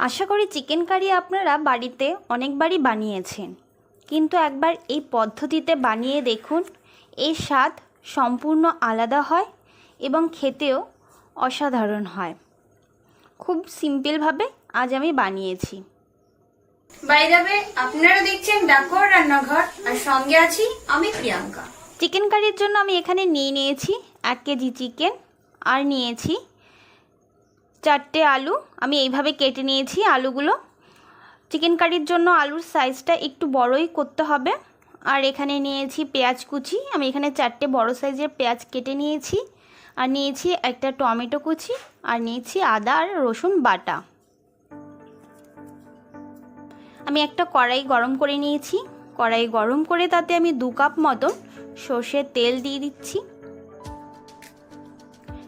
আশা করি chicken curry আপনারা বাড়িতে অনেকবারই বানিয়েছেন, কিন্তু একবার এই পদ্ধতিতে বানিয়ে দেখুন। এর স্বাদ সম্পূর্ণ আলাদা হয় এবং খেতেও অসাধারণ হয়। খুব সিম্পলভাবে আজ আমি বানিয়েছি। বাই দ্য ওয়ে, আপনারা দেখছেন ডাকঘর রান্নাঘর, আর সঙ্গে আছি আমি প্রিয়াঙ্কা। চিকেন কারির জন্য আমি এখানে নিয়েছি 1 কেজি চিকেন, আর নিয়েছি 4টে আলু। আমি এইভাবে কেটে নিয়েছি আলুগুলো। চিকেন কারির জন্য আলুর সাইজটা একটু বড়ই করতে হবে। আর এখানে নিয়েছি পেঁয়াজ কুচি। আমি এখানে 4টে বড় সাইজের পেঁয়াজ কেটে নিয়েছি। আর নিয়েছি একটা টমেটো কুচি, আর নিয়েছি আদা আর রসুন বাটা। আমি একটা কড়াই গরম করে নিয়েছি। কড়াই গরম করে তাতে আমি 2 কাপ মতন সর্ষের তেল দিয়ে দিচ্ছি।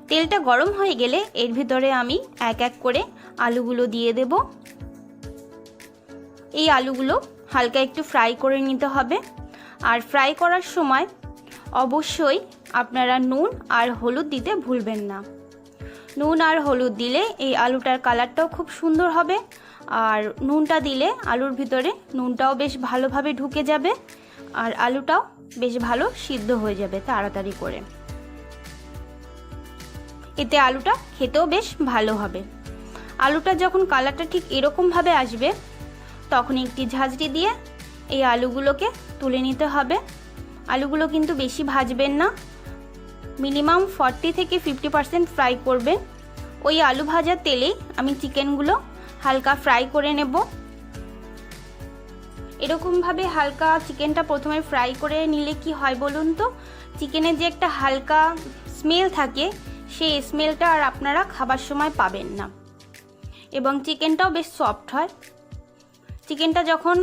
তেলটা গরম হয়ে গেলে এর ভিতরে আমি এক এক করে আলুগুলো দিয়ে দেব। এই আলুগুলো হালকা একটু ফ্রাই করে নিতে হবে। আর ফ্রাই করার সময় অবশ্যই আপনারা নুন আর হলুদ দিতে ভুলবেন না। নুন আর হলুদ দিলে এই আলুটার কালারটাও খুব সুন্দর হবে। আর নুনটা দিলে আলুর ভিতরে নুনটাও বেশ ভালোভাবে ঢুকে যাবে, আর আলুটাও বেশ ভালো সিদ্ধ হয়ে যাবে তাড়াতাড়ি করে। এতে আলুটা খেতেও বেশ ভালো হবে। আলুটা যখন কালারটা ঠিক এরকমভাবে আসবে, তখন একটি ঝাঁঝরি দিয়ে এই আলুগুলোকে তুলে নিতে হবে। আলুগুলো কিন্তু বেশি ভাজবেন না, মিনিমাম 40 থেকে 50% ফ্রাই করবেন। ওই আলু ভাজার তেলেই আমি চিকেনগুলো হালকা ফ্রাই করে নেব। এরকমভাবে হালকা চিকেনটা প্রথমে ফ্রাই করে নিলে কি হয় বলুন তো, চিকেনের যে একটা হালকা স্মেল থাকে, সেই স্মেলটা আর আপনারা খাবার সময় পাবেন না, এবং চিকেনটাও বেশ সফট হয়। চিকেনটা যখন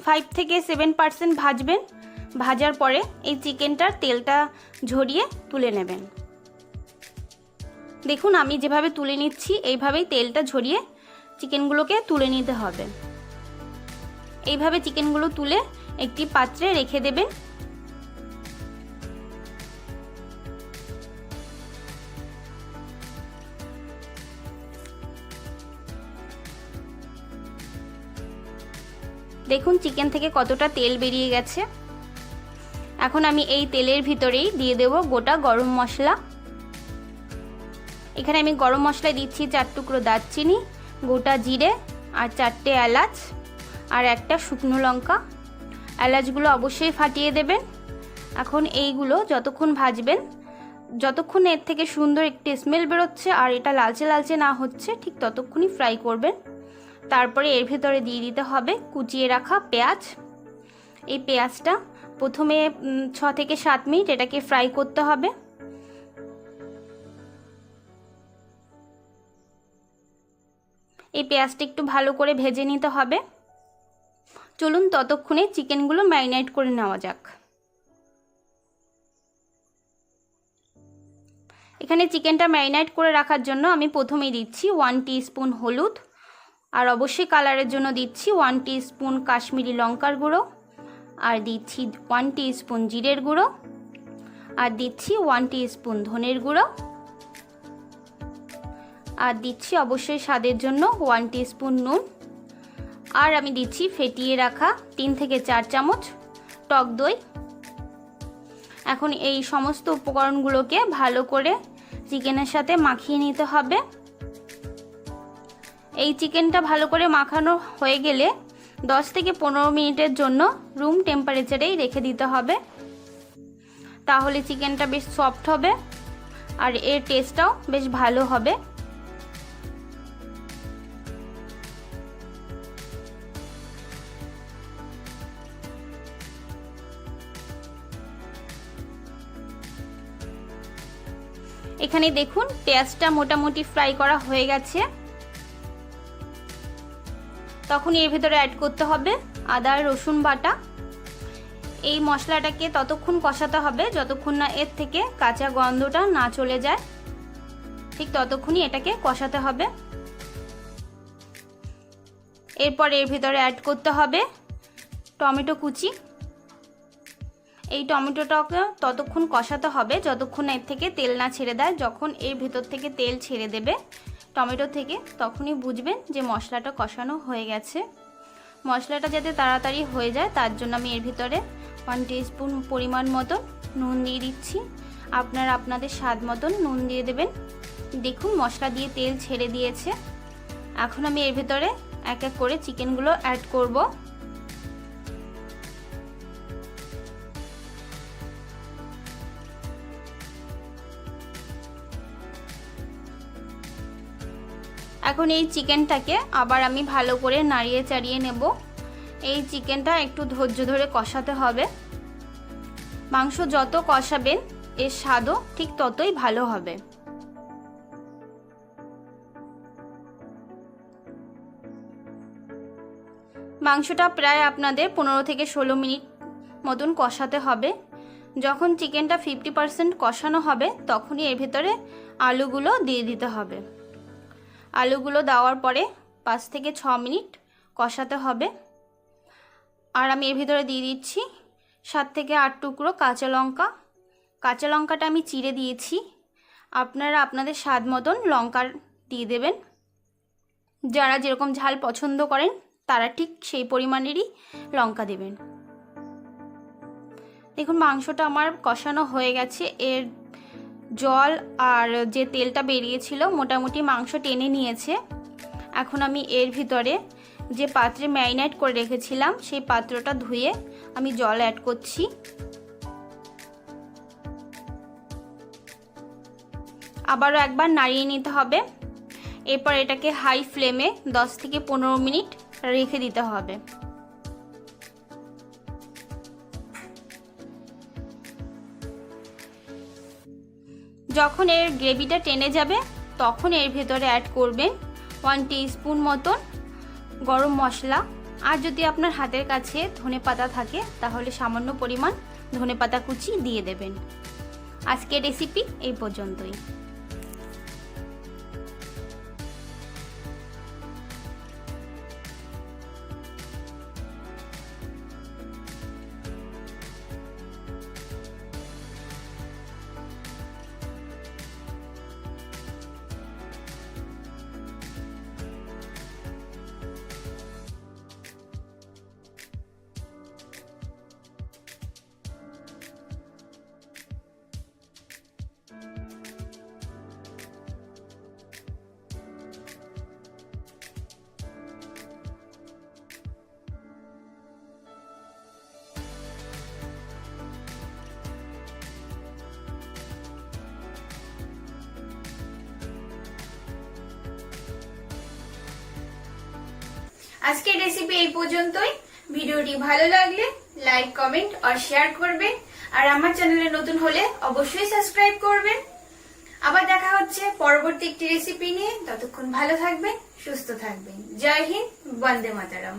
5 থেকে 7% ভাজবেন, ভাজার পরে এই চিকেনটার তেলটা ঝরিয়ে তুলে নেবেন। দেখুন আমি যেভাবে তুলে নিচ্ছি, এইভাবেই তেলটা ঝরিয়ে চিকেনগুলোকে তুলে নিতে হবে। এইভাবে চিকেনগুলো তুলে একটি পাত্রে রেখে দেবেন। দেখুন চিকেন থেকে কতটা তেল বেরিয়ে গেছে। এখন আমি এই তেলের ভিতরেই দিয়ে দেব গোটা গরম মশলা। এখানে আমি গরম মশলা দিচ্ছি 4 টুকরো দারচিনি, গোটা জিরে, আর 4টে এলাচ, আর একটা শুকনো লঙ্কা। এলাচগুলো অবশ্যই ফাটিয়ে দেবেন। এখন এইগুলো যতক্ষণ ভাজবেন, যতক্ষণ এর থেকে সুন্দর একটি স্মেল বেরোচ্ছে আর এটা লালচে লালচে না হচ্ছে, ঠিক ততক্ষণই ফ্রাই করবেন। তারপরে এর ভিতরে দিয়ে দিতে হবে কুচিয়ে রাখা পেঁয়াজ। এই পেঁয়াজটা প্রথমে 6 থেকে 7 মিনিট এটাকে ফ্রাই করতে হবে। এই পেঁয়াজটা একটু ভালো করে ভেজে নিতে হবে। চলুন ততক্ষণে চিকেনগুলো ম্যারিনেট করে নেওয়া যাক। এখানে চিকেনটা ম্যারিনেট করে রাখার জন্য আমি প্রথমেই দিচ্ছি 1 টিস্পুন হলুদ, আর অবশ্যই কালারের জন্য দিচ্ছি 1 টিস্পুন কাশ্মীরি লঙ্কার গুঁড়ো, আর দিচ্ছি 1 টিস্পুন জিরের গুঁড়ো, আর দিচ্ছি 1 টিস্পুন ধনের গুঁড়ো, আর দিচ্ছি অবশ্যই স্বাদের জন্য 1 টিস্পুন নুন, আর আমি দিচ্ছি ফেটিয়ে রাখা 3 থেকে 4 চামচ টক দই। এখন এই সমস্ত উপকরণগুলোকে ভালো করে চিকেনের সাথে মাখিয়ে নিতে হবে। এই চিকেনটা ভালো করে মাখানো হয়ে গেলে 10 থেকে 15 মিনিটের জন্য রুম টেম্পারেচারেই রেখে দিতে হবে। তাহলে চিকেনটা বেশ সফট হবে আর এর টেস্টটাও বেশ ভালো হবে। এখানে দেখুন পেঁয়াজটা মোটামুটি ফ্রাই করা হয়ে গেছে। তখন এর ভিতরে অ্যাড করতে হবে আদা রসুন বাটা। এই মশলাটাকে ততক্ষণ কষাতে হবে যতক্ষণ না এর থেকে কাঁচা গন্ধটা না চলে যায়, ঠিক ততক্ষণই এটাকে কষাতে হবে। এরপর এর ভিতরে অ্যাড করতে হবে টমেটো কুচি। এই টমেটোটাকে ততক্ষণ কষাতে হবে যতক্ষণ এর থেকে তেল না ছেড়ে দেয়। যখন এর ভিতর থেকে তেল ছেড়ে দেবে টমেটো থেকে, তখনই বুঝবেন যে মশলাটা কষানো হয়ে গেছে। মশলাটা যাতে তাড়াতাড়ি হয়ে যায় তার জন্য আমি এর ভিতরে 1 টিস্পুন পরিমাণ মতন নুন দিয়ে দিচ্ছি। আপনারা আপনাদের স্বাদ মতন নুন দিয়ে দেবেন। দেখুন মশলা দিয়ে তেল ছেড়ে দিয়েছে। এখন আমি এর ভিতরে এক এক করে চিকেনগুলো অ্যাড করব। এখন এই চিকেনটাকে আবার আমি ভালো করে নাড়িয়ে চাড়িয়ে নেব। এই চিকেনটা একটু ধৈর্য ধরে কষাতে হবে। মাংস যত কষাবেন এর স্বাদও ঠিক ততই ভালো হবে। মাংসটা প্রায় আপনাদের 15 থেকে 16 মিনিট মতন কষাতে হবে। যখন চিকেনটা 50% কষানো হবে তখনই এর ভিতরে আলুগুলো দিয়ে দিতে হবে। আলুগুলো দেওয়ার পরে 5 থেকে 6 মিনিট কষাতে হবে। আর আমি এর ভিতরে দিয়ে দিচ্ছি 7 থেকে 8 টুকরো কাঁচা লঙ্কা। কাঁচা লঙ্কাটা আমি চিড়ে দিয়েছি। আপনারা আপনাদের স্বাদ মতন লঙ্কা দিয়ে দেবেন। যারা যেরকম ঝাল পছন্দ করেন তারা ঠিক সেই পরিমাণেরই লঙ্কা দেবেন। দেখুন মাংসটা আমার কষানো হয়ে গেছে। এর জল আর যে তেলটা বেরিয়েছিল মোটামুটি মাংস টেনে নিয়েছে। এখন আমি এর ভিতরে যে পাত্রে ম্যারিনেট করে রেখেছিলাম সেই পাত্রটা ধুয়ে আমি জল অ্যাড করছি। আবারও একবার নাড়িয়ে নিতে হবে। এরপর এটাকে হাই ফ্লেমে 10 থেকে 15 মিনিট রেখে দিতে হবে। যখন এর গ্রেভিটা টেনে যাবে তখন এর ভেতরে অ্যাড করবেন 1 টিস্পুন মতন গরম মশলা। আর যদি আপনার হাতের কাছে ধনেপাতা থাকে তাহলে সামান্য পরিমাণ ধনেপাতা কুচি দিয়ে দেবেন। আজকের রেসিপি এই পর্যন্তই। আজকের রেসিপি এই পর্যন্তই। ভিডিওটি ভালো লাগলে লাইক, কমেন্ট আর শেয়ার করবেন। আর আমার চ্যানেলে নতুন হলে অবশ্যই সাবস্ক্রাইব করবেন। আবার দেখা হচ্ছে পরবর্তী একটি রেসিপি নিয়ে। ততক্ষণ ভালো থাকবেন, সুস্থ থাকবেন। জয় হিন্দ, বন্দে মাতরম।